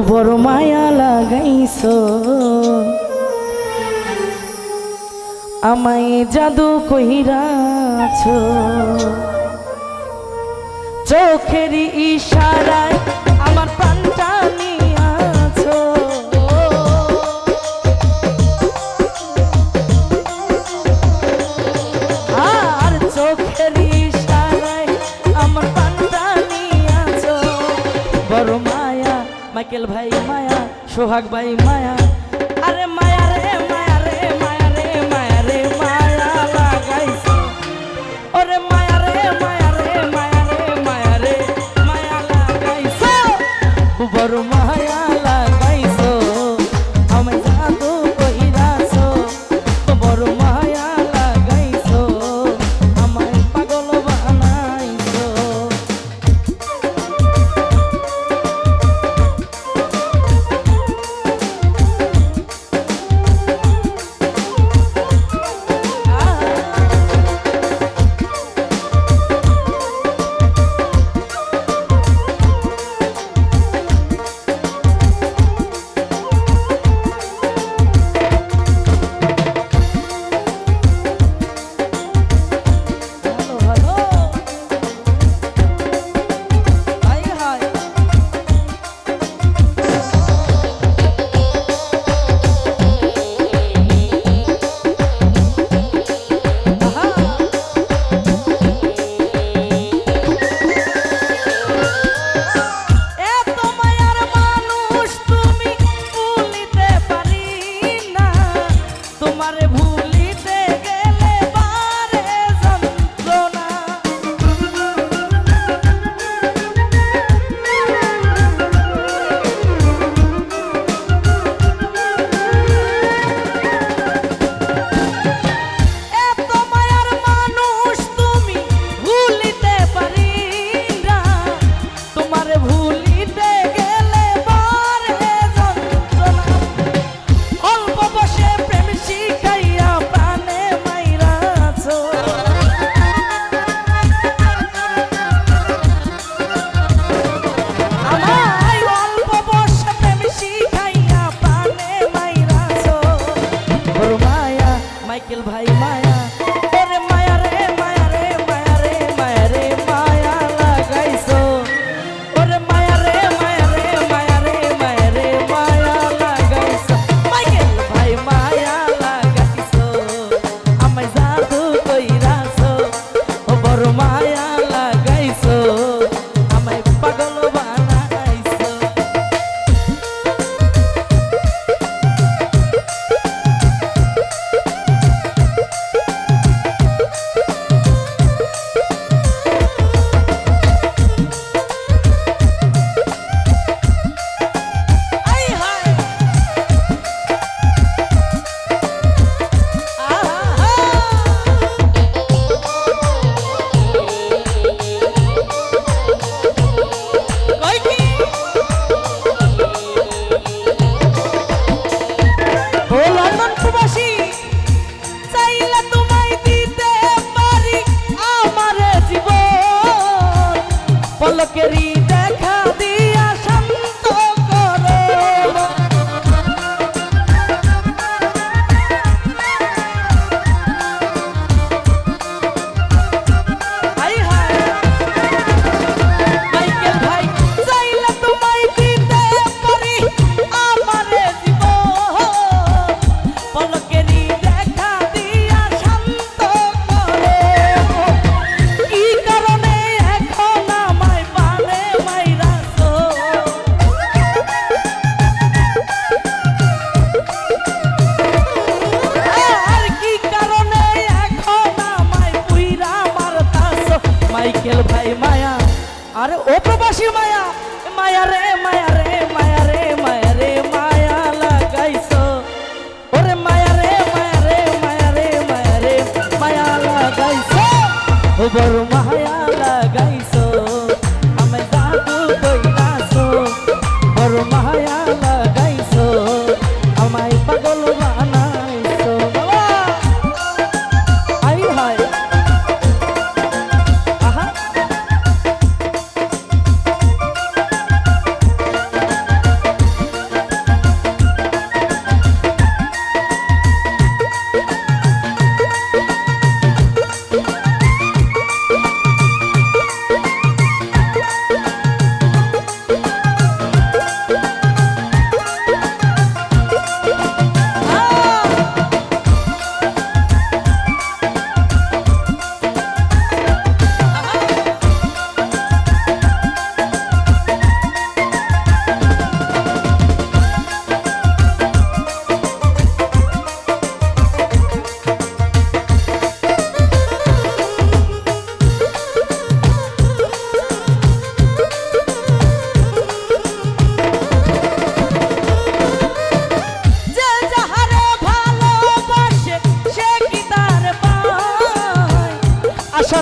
বড় মায়া লাগাইছো আমায় জাদু কইরাছো চোখের ইশারায় আমার প্রাণটা নিয়াছো আর চোখের ইশারায় আমার প্রাণটা নিয়াছো বড় মায়া মাইকেল ভাই মায়া সোহাগ ভাই মায়া আরে মায়া রে মায়া রে মায়া রে মায়া রে মায়া লাগাইছো ওরে মায়া রে মায়া রে মায়া রে মায়া রে মায়া লাগাইছো বড় মায়া লাগাইছো আমায় জাদু কইরাছো বড় মায়া লাগাইছো আমায় পাগল বানাইছো মাইকেল ভাই মায়া ওরে মায়া রে মায়া রে মায়া রে মায়া রে মায়া লাগাইছো ওরে মায়া রে মায়া রে মায়া রে মায়া রে মায়া লাগাইছো মাইকেল ভাই মায়া লাগাইছো আমায় জাদু কইরাছো ও বড় মায়া লাগাইছো আমায় পাগল বানাইছো পলকেরই দেখা দিয়া শান্ত করো হাই হাই মাইকেল ভাই চাইলে তোমায় দিতে পারি আমারে জীবন পলকেরই দেখা দিয়া শান্ত করো কি কারণে এখন আমায় পারে মাইরাছো আর কি কারণে এখন আমায় পুইরা মারতাছো মাইকেল ভাই মায়া আরে ও প্রবাসী মায়া মায়া রে মায়া রে মায়া রে মায়া রে মায়া লাগাইছো ওরে মায়া রে মায়া রে মায়া রে মায়া রে মায়া লাগাইছো ও বড় মায়া লাগাইছো আমায় জাদু কইরাছো বড় মায়া লাগাইছো আমায় পাগল বানাইছো বাবা আই হায় আহা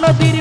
নদীর